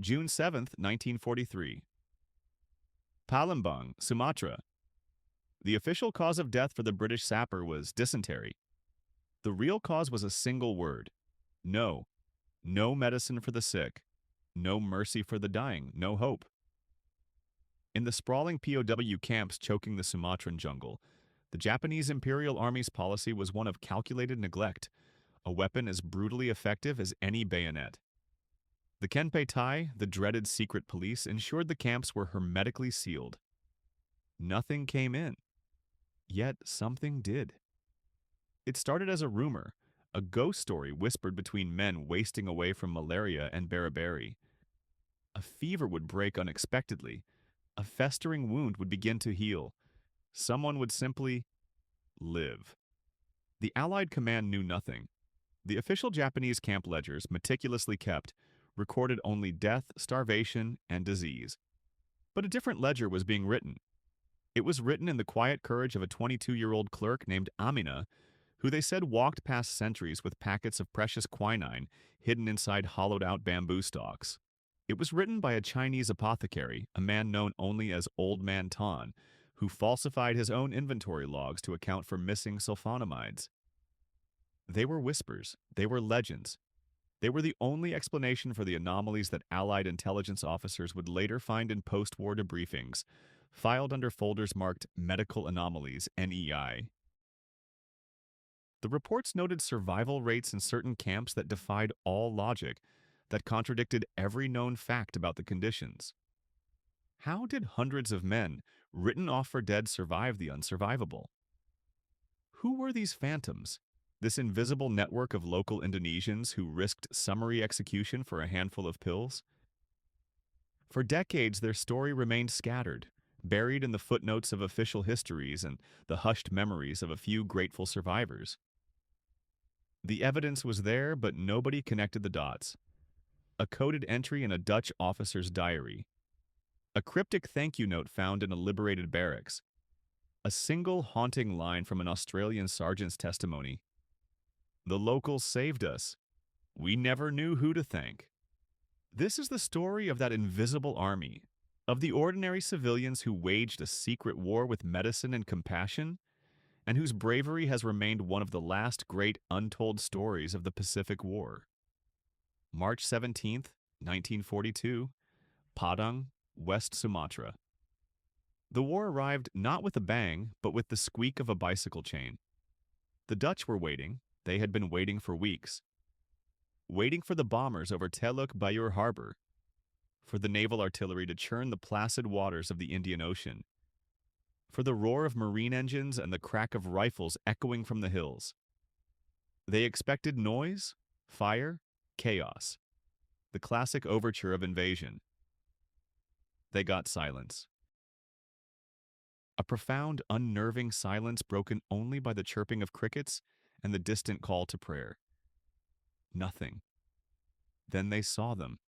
June 7th, 1943. Palembang, Sumatra. The official cause of death for the British sapper was dysentery. The real cause was a single word. No. No medicine for the sick. No mercy for the dying. No hope. In the sprawling POW camps choking the Sumatran jungle, the Japanese Imperial Army's policy was one of calculated neglect, a weapon as brutally effective as any bayonet. The Kenpei Tai, the dreaded secret police, ensured the camps were hermetically sealed. Nothing came in. Yet something did. It started as a rumor, a ghost story whispered between men wasting away from malaria and beriberi. A fever would break unexpectedly. A festering wound would begin to heal. Someone would simply live. The Allied command knew nothing. The official Japanese camp ledgers, meticulously kept, recorded only death, starvation, and disease. But a different ledger was being written. It was written in the quiet courage of a 22-year-old clerk named Amina, who they said walked past sentries with packets of precious quinine hidden inside hollowed-out bamboo stalks. It was written by a Chinese apothecary, a man known only as Old Man Tan, who falsified his own inventory logs to account for missing sulfonamides. They were whispers. They were legends. They were the only explanation for the anomalies that Allied intelligence officers would later find in post-war debriefings, filed under folders marked Medical Anomalies, NEI. The reports noted survival rates in certain camps that defied all logic, that contradicted every known fact about the conditions. How did hundreds of men, written off for dead, survive the unsurvivable? Who were these phantoms, this invisible network of local Indonesians who risked summary execution for a handful of pills? For decades, their story remained scattered, buried in the footnotes of official histories and the hushed memories of a few grateful survivors. The evidence was there, but nobody connected the dots. A coded entry in a Dutch officer's diary. A cryptic thank you note found in a liberated barracks. A single haunting line from an Australian sergeant's testimony. The locals saved us. We never knew who to thank. This is the story of that invisible army, of the ordinary civilians who waged a secret war with medicine and compassion, and whose bravery has remained one of the last great untold stories of the Pacific War. March 17th, 1942, Padang, West Sumatra. The war arrived not with a bang, but with the squeak of a bicycle chain. The Dutch were waiting. They had been waiting for weeks. Waiting for the bombers over Teluk Bayur Harbor, for the naval artillery to churn the placid waters of the Indian Ocean, for the roar of marine engines and the crack of rifles echoing from the hills. They expected noise, fire, chaos, the classic overture of invasion. They got silence. A profound, unnerving silence broken only by the chirping of crickets and the distant call to prayer. Nothing. Then they saw them.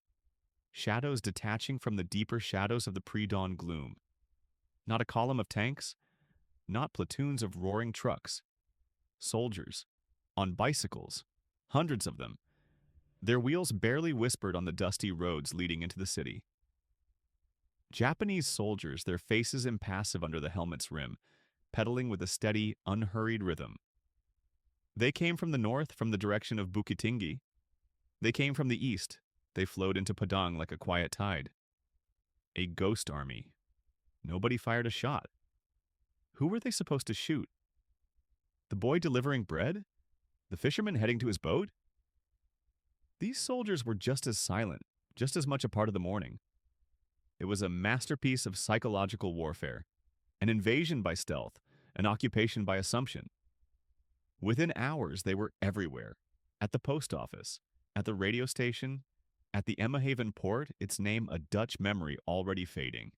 Shadows detaching from the deeper shadows of the pre-dawn gloom. Not a column of tanks, not platoons of roaring trucks. Soldiers, on bicycles, hundreds of them. Their wheels barely whispered on the dusty roads leading into the city. Japanese soldiers, their faces impassive under the helmet's rim, pedaling with a steady, unhurried rhythm. They came from the north, from the direction of Bukit Tinggi. They came from the east. They flowed into Padang like a quiet tide. A ghost army. Nobody fired a shot. Who were they supposed to shoot? The boy delivering bread? The fisherman heading to his boat? These soldiers were just as silent, just as much a part of the morning. It was a masterpiece of psychological warfare, an invasion by stealth, an occupation by assumption. Within hours, they were everywhere, at the post office, at the radio station, at the Emma Haven port, its name a Dutch memory already fading.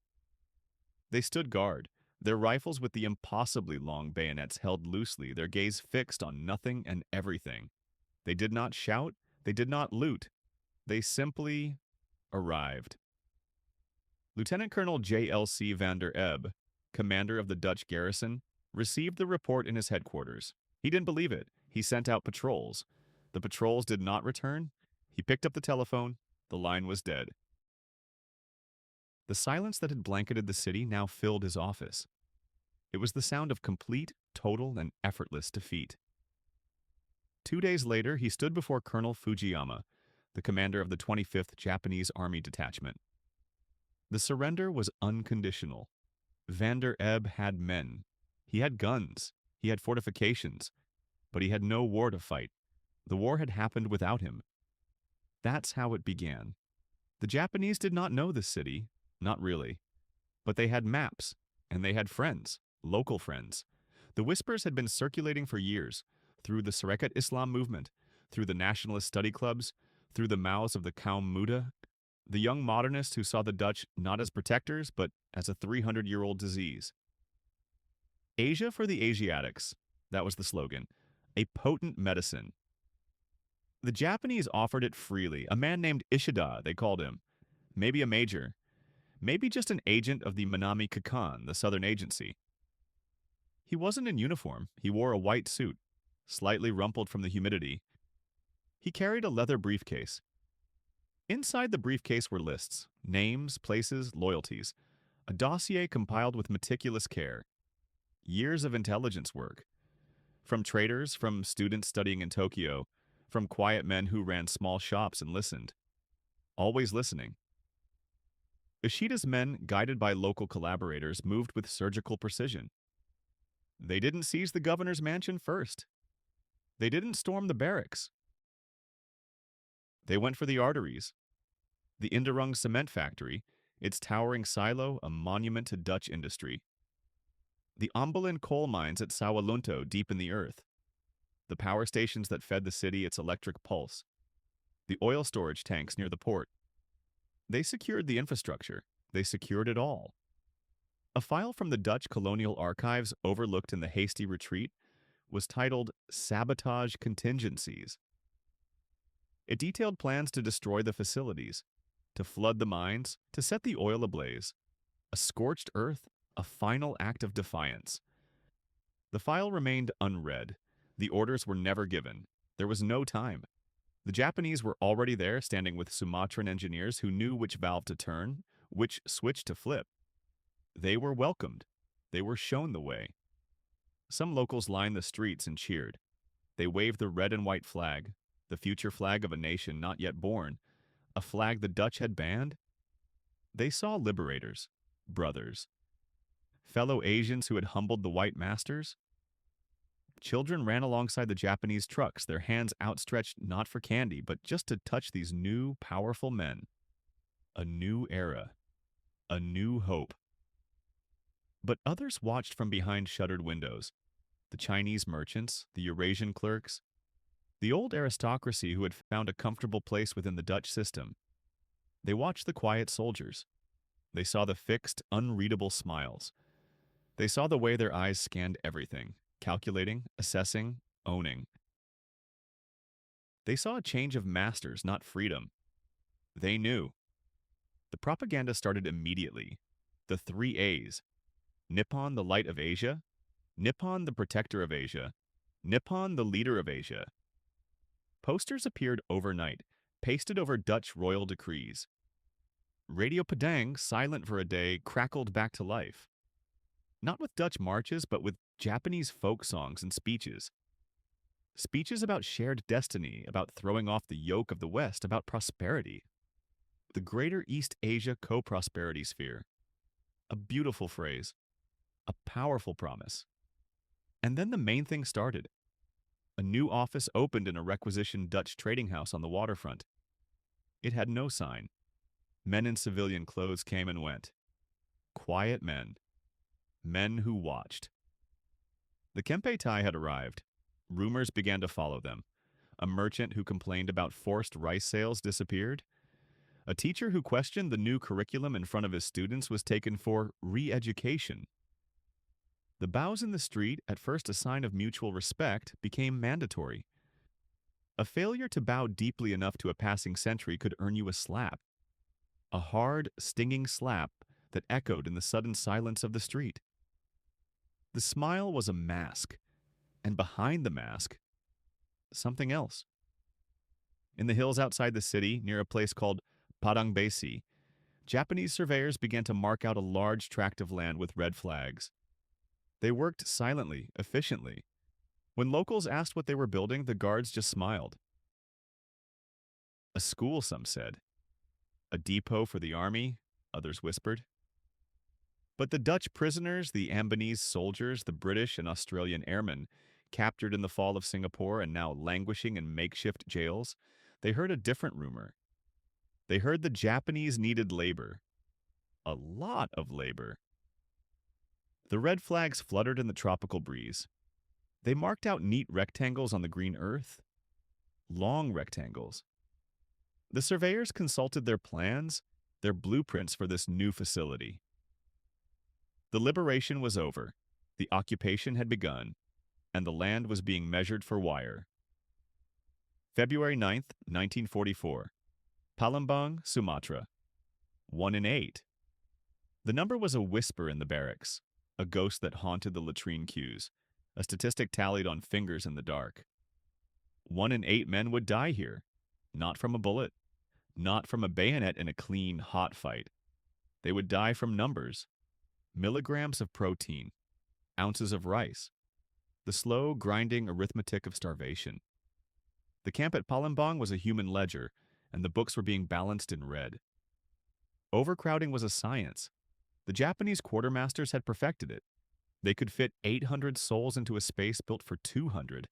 They stood guard, their rifles with the impossibly long bayonets held loosely, their gaze fixed on nothing and everything. They did not shout, they did not loot. They simply arrived. Lieutenant Colonel J.L.C. van der Ebb, commander of the Dutch garrison, received the report in his headquarters. He didn't believe it. He sent out patrols. The patrols did not return. He picked up the telephone. The line was dead. The silence that had blanketed the city now filled his office. It was the sound of complete, total, and effortless defeat. 2 days later, he stood before Colonel Fujiyama, the commander of the 25th Japanese Army Detachment. The surrender was unconditional. Vander Ebb had men. He had guns. He had fortifications. But he had no war to fight. The war had happened without him. That's how it began. The Japanese did not know the city, not really. But they had maps, and they had friends, local friends. The whispers had been circulating for years, through the Sarekat Islam movement, through the nationalist study clubs, through the mouths of the Kaum Muda, the young modernists who saw the Dutch not as protectors, but as a 300-year-old disease. Asia for the Asiatics, that was the slogan, a potent medicine. The Japanese offered it freely. A man named Ishida, they called him. Maybe a major. Maybe just an agent of the Minami Kakan, the southern agency. He wasn't in uniform. He wore a white suit, slightly rumpled from the humidity. He carried a leather briefcase. Inside the briefcase were lists, names, places, loyalties, a dossier compiled with meticulous care. Years of intelligence work. From traders, from students studying in Tokyo, from quiet men who ran small shops and listened. Always listening. Ishida's men, guided by local collaborators, moved with surgical precision. They didn't seize the governor's mansion first. They didn't storm the barracks. They went for the arteries. The Inderung cement factory, its towering silo, a monument to Dutch industry. The Ombolin coal mines at Sawalunto, deep in the earth. The power stations that fed the city its electric pulse. The oil storage tanks near the port. They secured the infrastructure. They secured it all. A file from the Dutch colonial archives overlooked in the hasty retreat was titled Sabotage Contingencies. It detailed plans to destroy the facilities, to flood the mines, to set the oil ablaze. A scorched earth, a final act of defiance. The file remained unread. The orders were never given. There was no time. The Japanese were already there, standing with Sumatran engineers who knew which valve to turn, which switch to flip. They were welcomed. They were shown the way. Some locals lined the streets and cheered. They waved the red and white flag, the future flag of a nation not yet born, a flag the Dutch had banned. They saw liberators, brothers, fellow Asians who had humbled the white masters. Children ran alongside the Japanese trucks, their hands outstretched not for candy, but just to touch these new, powerful men. A new era. A new hope. But others watched from behind shuttered windows. The Chinese merchants, the Eurasian clerks, the old aristocracy who had found a comfortable place within the Dutch system. They watched the quiet soldiers. They saw the fixed, unreadable smiles. They saw the way their eyes scanned everything, calculating, assessing, owning. They saw a change of masters, not freedom. They knew. The propaganda started immediately. The 3 A's. Nippon, the light of Asia. Nippon, the protector of Asia. Nippon, the leader of Asia. Posters appeared overnight, pasted over Dutch royal decrees. Radio Padang, silent for a day, crackled back to life. Not with Dutch marches, but with Japanese folk songs and speeches. Speeches about shared destiny, about throwing off the yoke of the West, about prosperity. The Greater East Asia Co-Prosperity Sphere. A beautiful phrase. A powerful promise. And then the main thing started. A new office opened in a requisitioned Dutch trading house on the waterfront. It had no sign. Men in civilian clothes came and went. Quiet men. Men who watched. The Kempe Tai had arrived. Rumors began to follow them. A merchant who complained about forced rice sales disappeared. A teacher who questioned the new curriculum in front of his students was taken for re-education. The bows in the street, at first a sign of mutual respect, became mandatory. A failure to bow deeply enough to a passing sentry could earn you a slap. A hard, stinging slap that echoed in the sudden silence of the street. The smile was a mask, and behind the mask, something else. In the hills outside the city, near a place called Padang Besi, Japanese surveyors began to mark out a large tract of land with red flags. They worked silently, efficiently. When locals asked what they were building, the guards just smiled. A school, some said. A depot for the army, others whispered. But the Dutch prisoners, the Ambonese soldiers, the British and Australian airmen, captured in the fall of Singapore and now languishing in makeshift jails, they heard a different rumor. They heard the Japanese needed labor. A lot of labor. The red flags fluttered in the tropical breeze. They marked out neat rectangles on the green earth. Long rectangles. The surveyors consulted their plans, their blueprints for this new facility. The liberation was over, the occupation had begun, and the land was being measured for wire. February 9th, 1944. Palembang, Sumatra. 1 in 8. The number was a whisper in the barracks, a ghost that haunted the latrine queues, a statistic tallied on fingers in the dark. 1 in 8 men would die here, not from a bullet, not from a bayonet in a clean, hot fight. They would die from numbers, milligrams of protein, ounces of rice, the slow, grinding arithmetic of starvation. The camp at Palembang was a human ledger, and the books were being balanced in red. Overcrowding was a science. The Japanese quartermasters had perfected it. They could fit 800 souls into a space built for 200,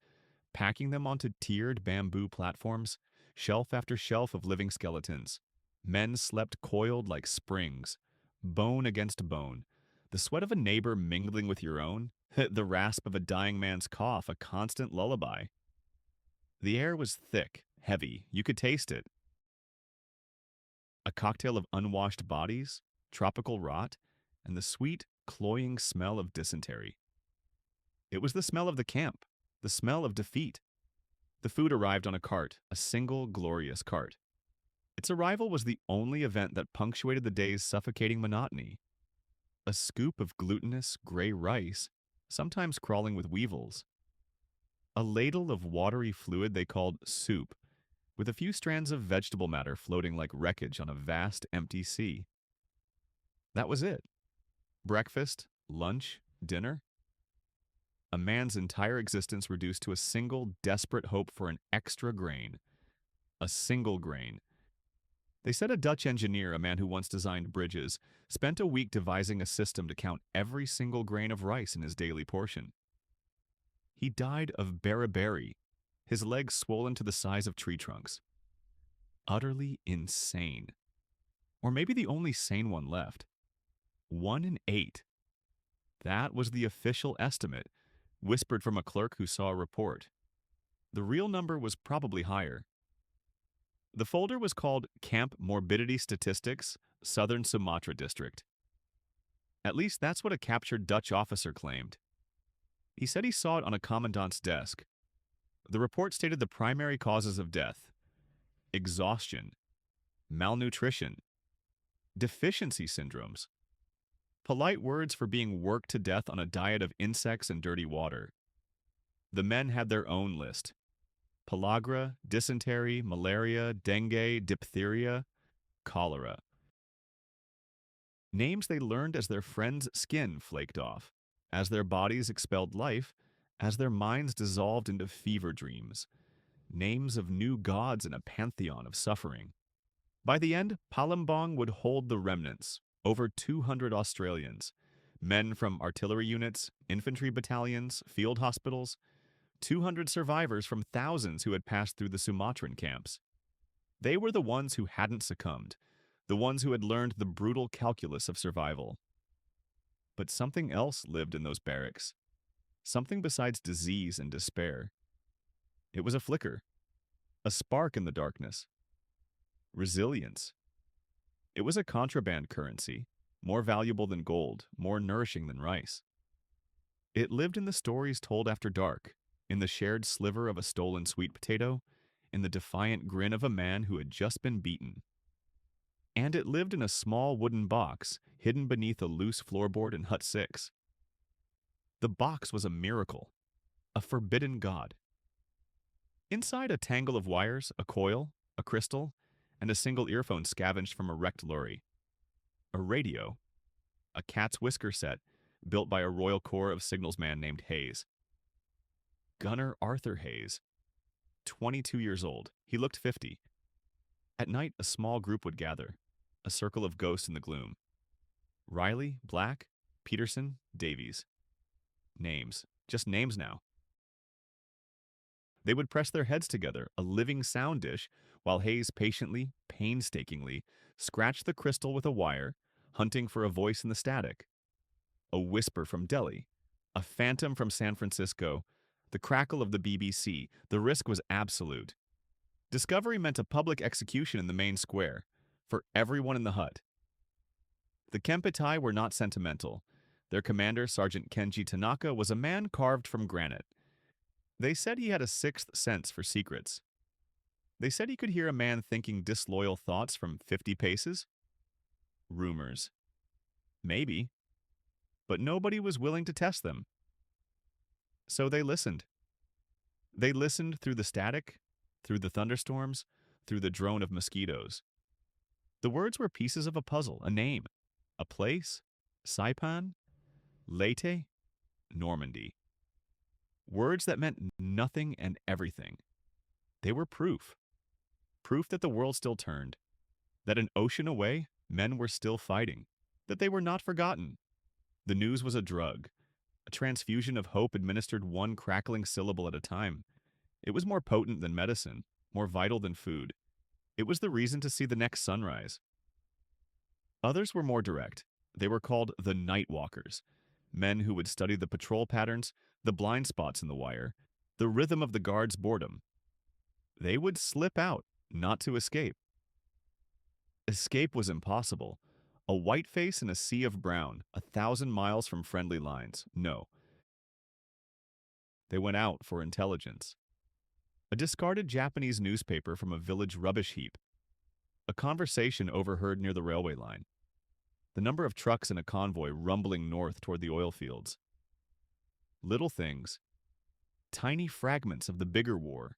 packing them onto tiered bamboo platforms, shelf after shelf of living skeletons. Men slept coiled like springs, bone against bone, the sweat of a neighbor mingling with your own, the rasp of a dying man's cough a constant lullaby. The air was thick, heavy, you could taste it. A cocktail of unwashed bodies, tropical rot, and the sweet, cloying smell of dysentery. It was the smell of the camp, the smell of defeat. The food arrived on a cart, a single glorious cart. Its arrival was the only event that punctuated the day's suffocating monotony. A scoop of glutinous, gray rice, sometimes crawling with weevils. A ladle of watery fluid they called soup, with a few strands of vegetable matter floating like wreckage on a vast, empty sea. That was it. Breakfast, lunch, dinner. A man's entire existence reduced to a single, desperate hope for an extra grain. A single grain. They said a Dutch engineer, a man who once designed bridges, spent a week devising a system to count every single grain of rice in his daily portion. He died of beriberi, his legs swollen to the size of tree trunks. Utterly insane. Or maybe the only sane one left. 1 in 8. That was the official estimate, whispered from a clerk who saw a report. The real number was probably higher. The folder was called Camp Morbidity Statistics, Southern Sumatra District. At least that's what a captured Dutch officer claimed. He said he saw it on a commandant's desk. The report stated the primary causes of death: exhaustion, malnutrition, deficiency syndromes, polite words for being worked to death on a diet of insects and dirty water. The men had their own list: pellagra, dysentery, malaria, dengue, diphtheria, cholera. Names they learned as their friends' skin flaked off, as their bodies expelled life, as their minds dissolved into fever dreams. Names of new gods in a pantheon of suffering. By the end, Palembang would hold the remnants, over 200 Australians, men from artillery units, infantry battalions, field hospitals, 200 survivors from thousands who had passed through the Sumatran camps. They were the ones who hadn't succumbed, the ones who had learned the brutal calculus of survival. But something else lived in those barracks, something besides disease and despair. It was a flicker, a spark in the darkness. Resilience. It was a contraband currency, more valuable than gold, more nourishing than rice. It lived in the stories told after dark, in the shared sliver of a stolen sweet potato, in the defiant grin of a man who had just been beaten. And it lived in a small wooden box, hidden beneath a loose floorboard in Hut 6. The box was a miracle, a forbidden god. Inside, a tangle of wires, a coil, a crystal, and a single earphone scavenged from a wrecked lorry. a radio, a cat's whisker set built by a Royal Corps of signalsman named Hayes. Gunner Arthur Hayes, 22 years old. He looked 50. At night, a small group would gather, a circle of ghosts in the gloom. Riley, Black, Peterson, Davies. Names. Just names now. They would press their heads together, a living sound dish, while Hayes patiently, painstakingly, scratched the crystal with a wire, hunting for a voice in the static. A whisper from Delhi, a phantom from San Francisco, the crackle of the BBC. The risk was absolute. Discovery meant a public execution in the main square, for everyone in the hut. The Kempitai were not sentimental. Their commander, Sergeant Kenji Tanaka, was a man carved from granite. They said he had a sixth sense for secrets. They said he could hear a man thinking disloyal thoughts from 50 paces. Rumors. Maybe. But nobody was willing to test them. So they listened. They listened through the static, through the thunderstorms, through the drone of mosquitoes. The words were pieces of a puzzle, a name, a place, Saipan, Leyte, Normandy. Words that meant nothing and everything. They were proof. Proof that the world still turned. That an ocean away, men were still fighting. That they were not forgotten. The news was a drug. A transfusion of hope administered one crackling syllable at a time. It was more potent than medicine, more vital than food. It was the reason to see the next sunrise. Others were more direct. They were called the night walkers, men who would study the patrol patterns, the blind spots in the wire, the rhythm of the guard's boredom. They would slip out, not to escape. Escape was impossible. A white face in a sea of brown, 1,000 miles from friendly lines. No. They went out for intelligence. A discarded Japanese newspaper from a village rubbish heap. A conversation overheard near the railway line. The number of trucks in a convoy rumbling north toward the oil fields. Little things. Tiny fragments of the bigger war.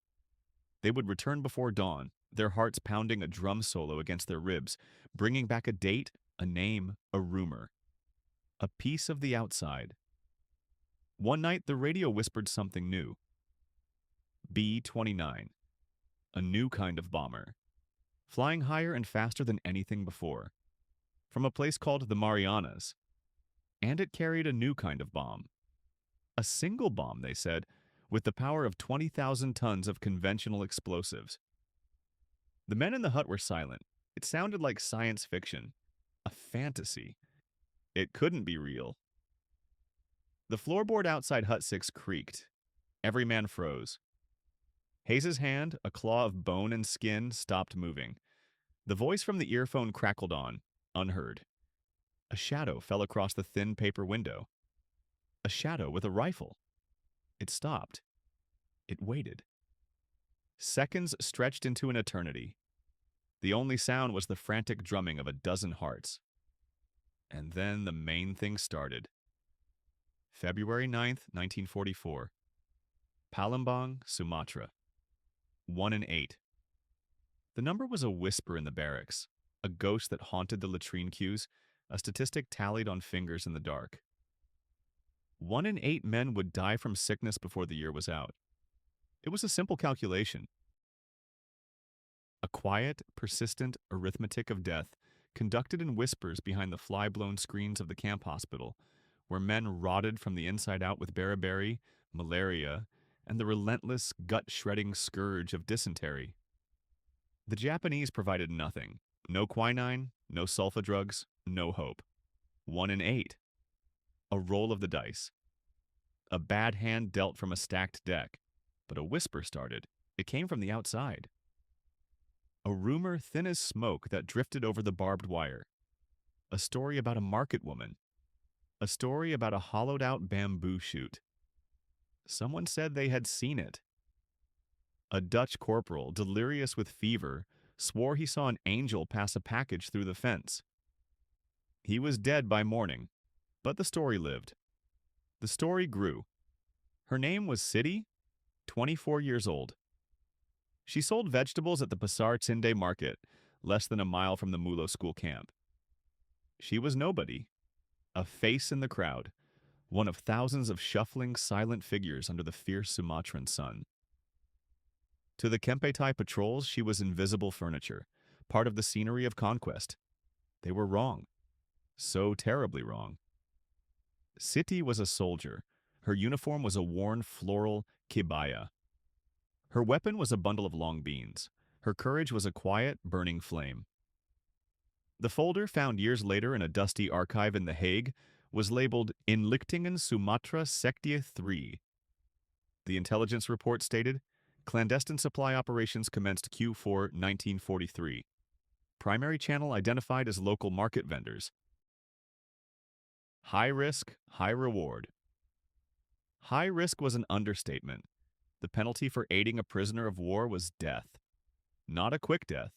They would return before dawn, their hearts pounding a drum solo against their ribs, bringing back a date, a name, a rumor. A piece of the outside. One night, the radio whispered something new. B-29. A new kind of bomber. Flying higher and faster than anything before. From a place called the Marianas. And it carried a new kind of bomb. A single bomb, they said, with the power of 20,000 tons of conventional explosives. The men in the hut were silent. It sounded like science fiction. A fantasy. It couldn't be real. The floorboard outside Hut 6 creaked. Every man froze. Hayes's hand, a claw of bone and skin, stopped moving. The voice from the earphone crackled on, unheard. A shadow fell across the thin paper window. A shadow with a rifle. It stopped. It waited. Seconds stretched into an eternity. The only sound was the frantic drumming of a dozen hearts. And then the main thing started. February 9th, 1944. Palembang, Sumatra. 1 in 8. The number was a whisper in the barracks, a ghost that haunted the latrine queues, a statistic tallied on fingers in the dark. 1 in 8 men would die from sickness before the year was out. It was a simple calculation. A quiet, persistent arithmetic of death conducted in whispers behind the fly-blown screens of the camp hospital, where men rotted from the inside out with beriberi, malaria, and the relentless, gut-shredding scourge of dysentery. The Japanese provided nothing. No quinine, no sulfa drugs, no hope. 1 in 8. A roll of the dice. A bad hand dealt from a stacked deck, but a whisper started. It came from the outside. A rumor thin as smoke that drifted over the barbed wire. A story about a market woman. A story about a hollowed-out bamboo shoot. Someone said they had seen it. A Dutch corporal, delirious with fever, swore he saw an angel pass a package through the fence. He was dead by morning, but the story lived. The story grew. Her name was Sidi, 24 years old. She sold vegetables at the Pasar Tinde market, less than a mile from the Mulo school camp. She was nobody, a face in the crowd, one of thousands of shuffling, silent figures under the fierce Sumatran sun. To the Kempetai patrols, she was invisible furniture, part of the scenery of conquest. They were wrong. So terribly wrong. Siti was a soldier. Her uniform was a worn floral kibaya. Her weapon was a bundle of long beans. Her courage was a quiet, burning flame. The folder, found years later in a dusty archive in The Hague, was labeled Inlichtingen Sumatra Sectie 3. The intelligence report stated, clandestine supply operations commenced Q4 1943. Primary channel identified as local market vendors. High risk, high reward. High risk was an understatement. The penalty for aiding a prisoner of war was death. Not a quick death.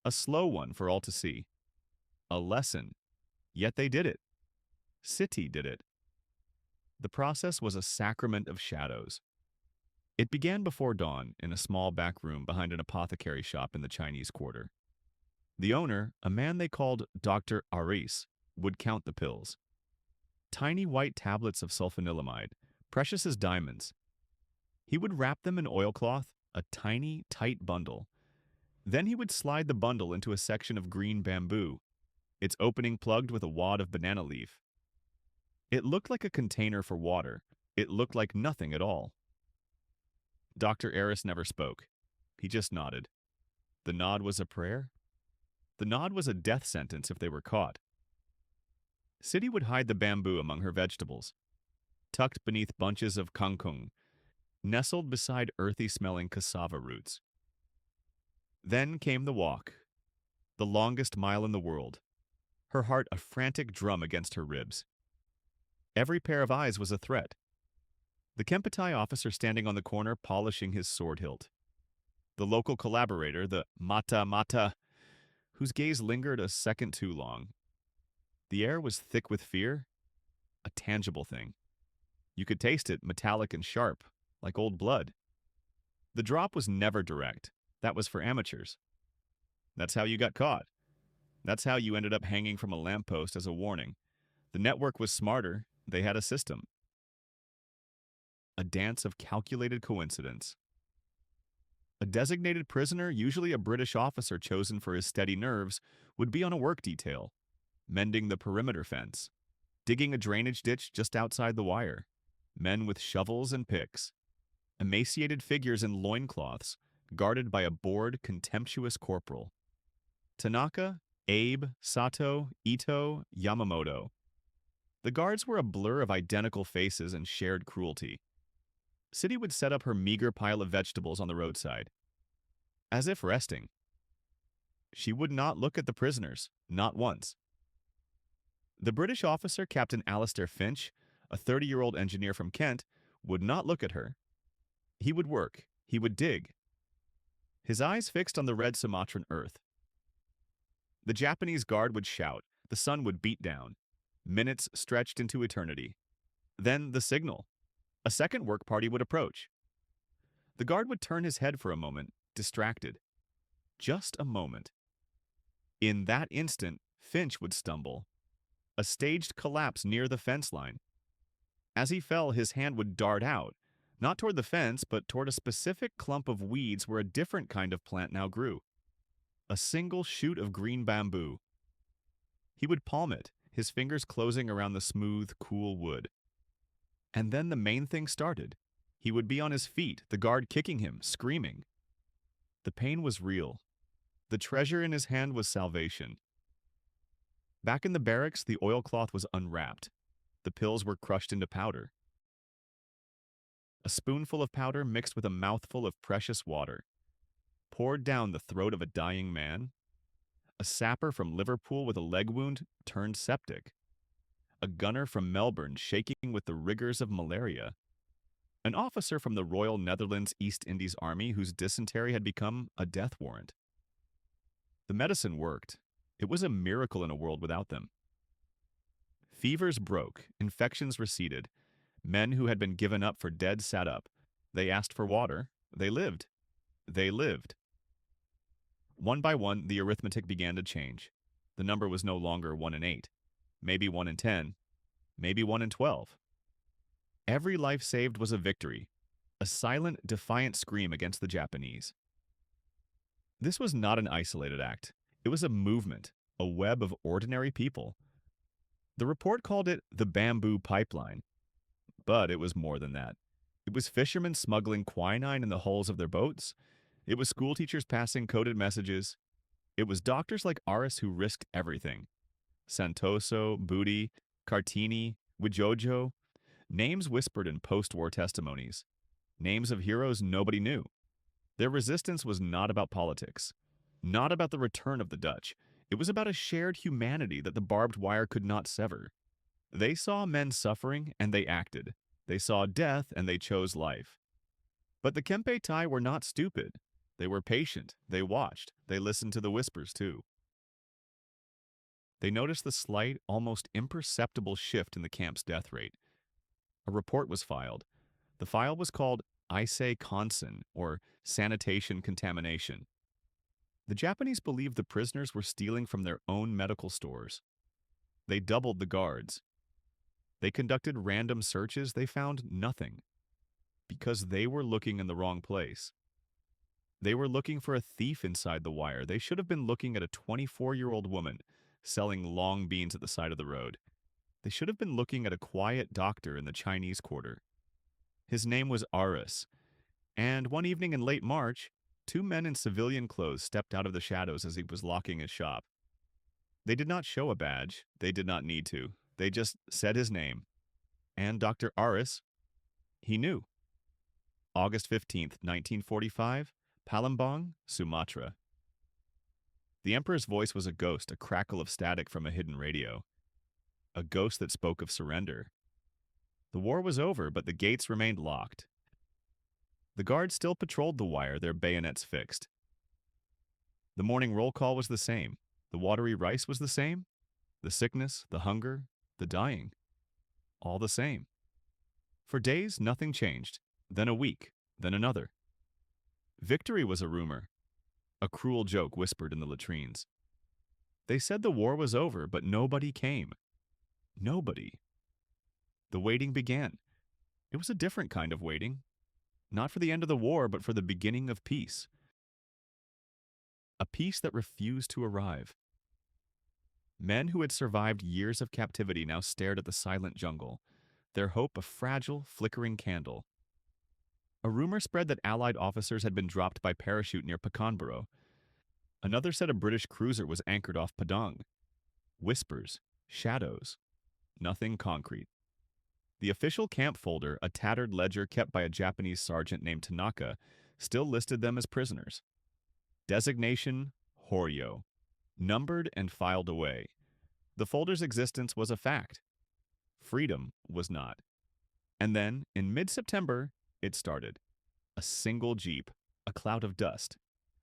A slow one for all to see. A lesson. Yet they did it. Siti did it. The process was a sacrament of shadows. It began before dawn in a small back room behind an apothecary shop in the Chinese Quarter. The owner, a man they called Dr. Aris, would count the pills. Tiny white tablets of sulfanilamide, precious as diamonds. He would wrap them in oilcloth, a tiny, tight bundle. Then he would slide the bundle into a section of green bamboo, its opening plugged with a wad of banana leaf. It looked like a container for water. It looked like nothing at all. Dr. Aris never spoke. He just nodded. The nod was a prayer. The nod was a death sentence if they were caught. Siti would hide the bamboo among her vegetables, tucked beneath bunches of kangkung, nestled beside earthy-smelling cassava roots. Then came the walk, the longest mile in the world, her heart a frantic drum against her ribs. Every pair of eyes was a threat. The Kempetai officer standing on the corner polishing his sword hilt. The local collaborator, the mata, whose gaze lingered a second too long. The air was thick with fear, a tangible thing. You could taste it, metallic and sharp, like old blood. The drop was never direct. That was for amateurs. That's how you got caught. That's how you ended up hanging from a lamppost as a warning. The network was smarter. They had a system. A dance of calculated coincidence. A designated prisoner, usually a British officer chosen for his steady nerves, would be on a work detail, mending the perimeter fence, digging a drainage ditch just outside the wire. Men with shovels and picks. Emaciated figures in loincloths, guarded by a bored, contemptuous corporal. Tanaka, Abe, Sato, Ito, Yamamoto. The guards were a blur of identical faces and shared cruelty. Siti would set up her meager pile of vegetables on the roadside, as if resting. She would not look at the prisoners, not once. The British officer, Captain Alistair Finch, a 30-year-old engineer from Kent, would not look at her. He would work. He would dig. His eyes fixed on the red Sumatran earth. The Japanese guard would shout. The sun would beat down. Minutes stretched into eternity. Then the signal. A second work party would approach. The guard would turn his head for a moment, distracted. Just a moment. In that instant, Finch would stumble. A staged collapse near the fence line. As he fell, his hand would dart out, not toward the fence, but toward a specific clump of weeds where a different kind of plant now grew. A single shoot of green bamboo. He would palm it, his fingers closing around the smooth, cool wood. And then the main thing started. He would be on his feet, the guard kicking him, screaming. The pain was real. The treasure in his hand was salvation. Back in the barracks, the oilcloth was unwrapped. The pills were crushed into powder. A spoonful of powder mixed with a mouthful of precious water. Poured down the throat of a dying man. A sapper from Liverpool with a leg wound turned septic. A gunner from Melbourne shaking with the rigors of malaria. An officer from the Royal Netherlands East Indies Army whose dysentery had become a death warrant. The medicine worked. It was a miracle in a world without them. Fevers broke, infections receded. Men who had been given up for dead sat up. They asked for water. They lived. They lived. One by one, the arithmetic began to change. The number was no longer 1 in 8, maybe 1 in 10, maybe 1 in 12. Every life saved was a victory, a silent, defiant scream against the Japanese. This was not an isolated act. It was a movement, a web of ordinary people. The report called it the bamboo pipeline, but it was more than that. It was fishermen smuggling quinine in the hulls of their boats. It was schoolteachers passing coded messages. It was doctors like Aris who risked everything. Santoso, Budi, Cartini, Wijojo, names whispered in post-war testimonies. Names of heroes nobody knew. Their resistance was not about politics, not about the return of the Dutch. It was about a shared humanity that the barbed wire could not sever. They saw men suffering and they acted. They saw death and they chose life. But the Kempe Tai were not stupid. They were patient. They watched. They listened to the whispers too. They noticed the slight, almost imperceptible shift in the camp's death rate. A report was filed. The file was called Issei Kansen, or sanitation contamination. The Japanese believed the prisoners were stealing from their own medical stores. They doubled the guards. They conducted random searches. They found nothing. Because they were looking in the wrong place. They were looking for a thief inside the wire. They should have been looking at a 24-year-old woman selling long beans at the side of the road. They should have been looking at a quiet doctor in the Chinese quarter. His name was Aris, and one evening in late March, 2 men in civilian clothes stepped out of the shadows as he was locking his shop. They did not show a badge. They did not need to. They just said his name. And Dr. Aris, he knew. August 15th, 1945, Palembang, Sumatra. The Emperor's voice was a ghost, a crackle of static from a hidden radio. A ghost that spoke of surrender. The war was over, but the gates remained locked. The guards still patrolled the wire, their bayonets fixed. The morning roll call was the same. The watery rice was the same. The sickness, the hunger, the dying. All the same. For days, nothing changed. Then a week, then another. Victory was a rumor. A cruel joke whispered in the latrines. They said the war was over, but nobody came. Nobody. The waiting began. It was a different kind of waiting. Not for the end of the war, but for the beginning of peace. A peace that refused to arrive. Men who had survived years of captivity now stared at the silent jungle, their hope a fragile, flickering candle. A rumor spread that Allied officers had been dropped by parachute near Pekanbaru. Another said a British cruiser was anchored off Padang. Whispers, shadows, nothing concrete. The official camp folder, a tattered ledger kept by a Japanese sergeant named Tanaka, still listed them as prisoners. Designation, Horyo. Numbered and filed away. The folder's existence was a fact. Freedom was not. And then, in mid-September, it started. A single jeep, a cloud of dust.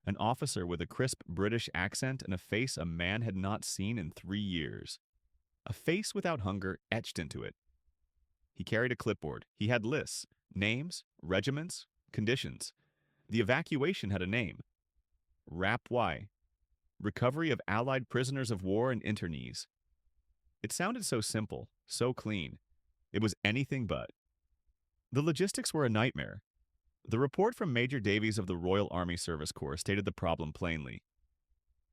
An officer with a crisp British accent and a face a man had not seen in 3 years. A face without hunger etched into it. He carried a clipboard. He had lists, names, regiments, conditions. The evacuation had a name. RAP-Y. Recovery of Allied Prisoners of War and Internees. It sounded so simple, so clean. It was anything but. The logistics were a nightmare. The report from Major Davies of the Royal Army Service Corps stated the problem plainly.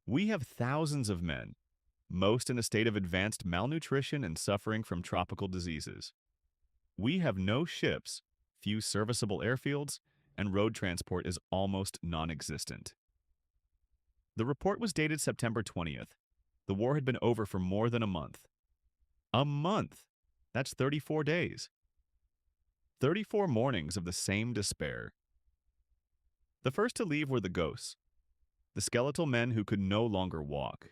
We have thousands of men, most in a state of advanced malnutrition and suffering from tropical diseases. We have no ships, few serviceable airfields, and road transport is almost non-existent. The report was dated September 20th. The war had been over for more than a month. A month! That's 34 days. 34 mornings of the same despair. The first to leave were the ghosts, the skeletal men who could no longer walk.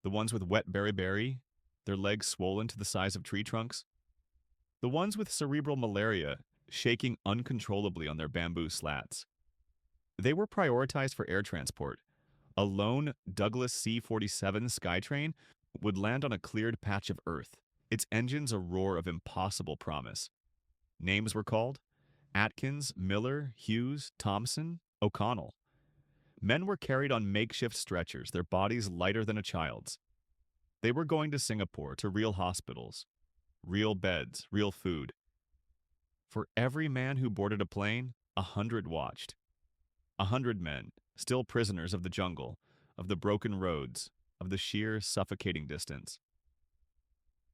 The ones with wet beriberi, their legs swollen to the size of tree trunks. The ones with cerebral malaria, shaking uncontrollably on their bamboo slats. They were prioritized for air transport. A lone Douglas C-47 Skytrain would land on a cleared patch of earth, its engines a roar of impossible promise. Names were called: Atkins, Miller, Hughes, Thompson, O'Connell. Men were carried on makeshift stretchers, their bodies lighter than a child's. They were going to Singapore, to real hospitals, real beds, real food. For every man who boarded a plane, 100 watched. 100 men, still prisoners of the jungle, of the broken roads, of the sheer, suffocating distance.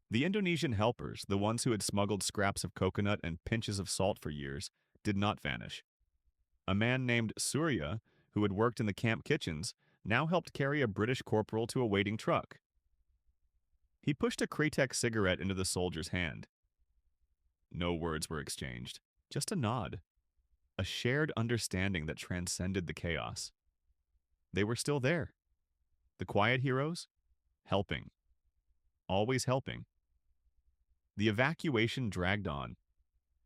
The Indonesian helpers, the ones who had smuggled scraps of coconut and pinches of salt for years, did not vanish. A man named Surya, who had worked in the camp kitchens, now helped carry a British corporal to a waiting truck. He pushed a Kretek cigarette into the soldier's hand. No words were exchanged, just a nod, a shared understanding that transcended the chaos. They were still there. The quiet heroes, helping, always helping. The evacuation dragged on.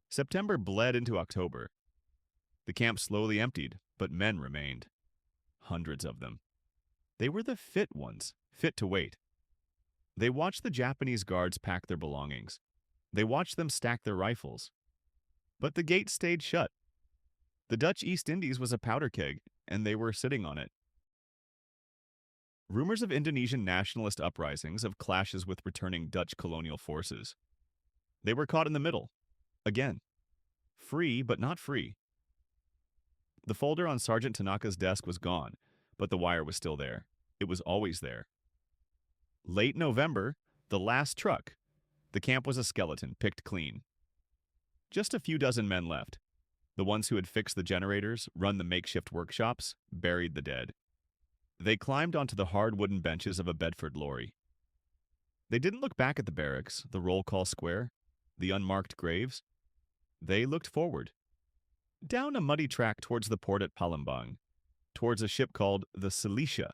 September bled into October. The camp slowly emptied, but men remained. Hundreds of them. They were the fit ones, fit to wait. They watched the Japanese guards pack their belongings. They watched them stack their rifles. But the gate stayed shut. The Dutch East Indies was a powder keg, and they were sitting on it. Rumors of Indonesian nationalist uprisings, of clashes with returning Dutch colonial forces. They were caught in the middle. Again. Free, but not free. The folder on Sergeant Tanaka's desk was gone, but the wire was still there. It was always there. Late November, the last truck. The camp was a skeleton, picked clean. Just a few dozen men left. The ones who had fixed the generators, run the makeshift workshops, buried the dead. They climbed onto the hard wooden benches of a Bedford lorry. They didn't look back at the barracks, the roll call square, the unmarked graves. They looked forward. Down a muddy track towards the port at Palembang, towards a ship called the Cilicia.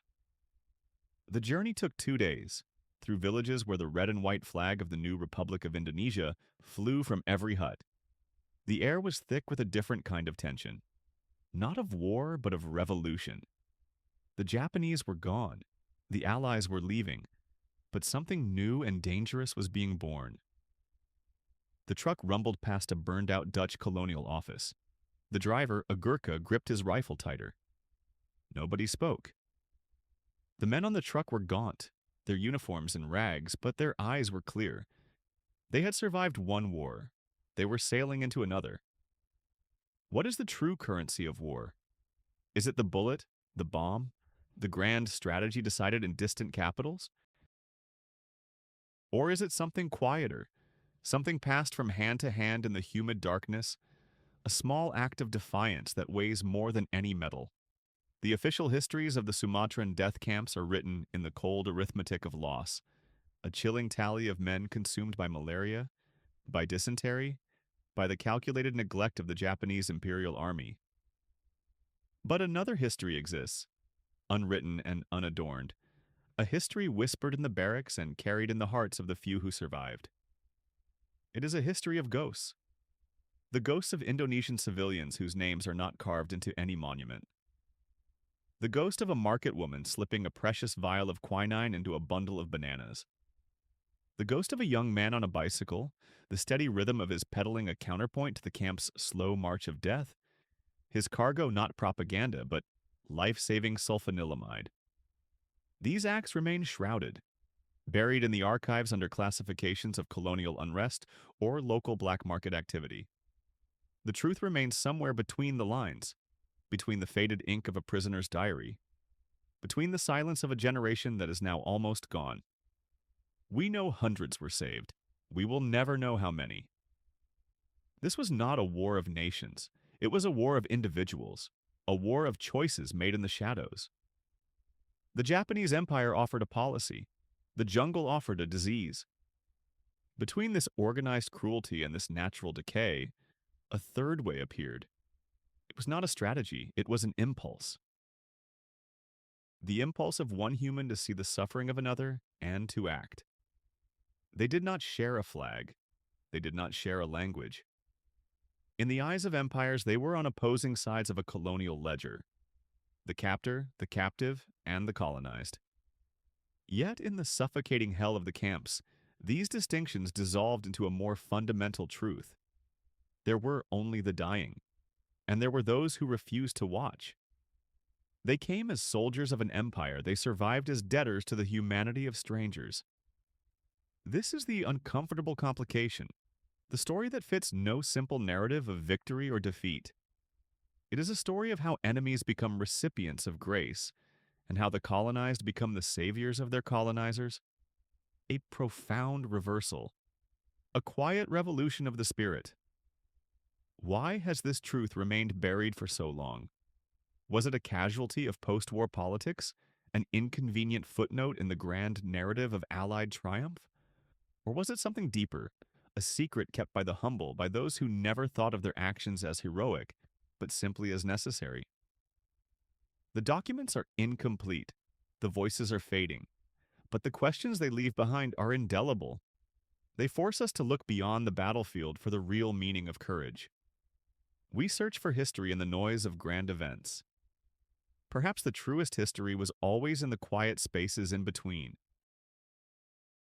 The journey took 2 days, through villages where the red and white flag of the new Republic of Indonesia flew from every hut. The air was thick with a different kind of tension. Not of war, but of revolution. The Japanese were gone. The Allies were leaving. But something new and dangerous was being born. The truck rumbled past a burned-out Dutch colonial office. The driver, a Gurkha, gripped his rifle tighter. Nobody spoke. The men on the truck were gaunt, their uniforms in rags, but their eyes were clear. They had survived one war. They were sailing into another. What is the true currency of war? Is it the bullet, the bomb, the grand strategy decided in distant capitals? Or is it something quieter, something passed from hand to hand in the humid darkness, a small act of defiance that weighs more than any metal? The official histories of the Sumatran death camps are written in the cold arithmetic of loss, a chilling tally of men consumed by malaria, by dysentery, by the calculated neglect of the Japanese Imperial Army. But another history exists, unwritten and unadorned, a history whispered in the barracks and carried in the hearts of the few who survived. It is a history of ghosts. The ghosts of Indonesian civilians whose names are not carved into any monument. The ghost of a market woman slipping a precious vial of quinine into a bundle of bananas. The ghost of a young man on a bicycle, the steady rhythm of his pedaling a counterpoint to the camp's slow march of death. His cargo not propaganda, but life-saving sulfanilamide. These acts remain shrouded, buried in the archives under classifications of colonial unrest or local black market activity. The truth remains somewhere between the lines, between the faded ink of a prisoner's diary, between the silence of a generation that is now almost gone. We know hundreds were saved. We will never know how many. This was not a war of nations. It was a war of individuals, a war of choices made in the shadows. The Japanese Empire offered a policy. The jungle offered a disease. Between this organized cruelty and this natural decay, a third way appeared. It was not a strategy, it was an impulse. The impulse of one human to see the suffering of another and to act. They did not share a flag. They did not share a language. In the eyes of empires, they were on opposing sides of a colonial ledger. The captor, the captive, and the colonized. Yet in the suffocating hell of the camps, these distinctions dissolved into a more fundamental truth. There were only the dying, and there were those who refused to watch. They came as soldiers of an empire, they survived as debtors to the humanity of strangers. This is the uncomfortable complication, the story that fits no simple narrative of victory or defeat. It is a story of how enemies become recipients of grace, and how the colonized become the saviors of their colonizers. A profound reversal, a quiet revolution of the spirit. Why has this truth remained buried for so long? Was it a casualty of post-war politics, an inconvenient footnote in the grand narrative of Allied triumph? Or was it something deeper, a secret kept by the humble, by those who never thought of their actions as heroic, but simply as necessary? The documents are incomplete, the voices are fading, but the questions they leave behind are indelible. They force us to look beyond the battlefield for the real meaning of courage. We search for history in the noise of grand events. Perhaps the truest history was always in the quiet spaces in between,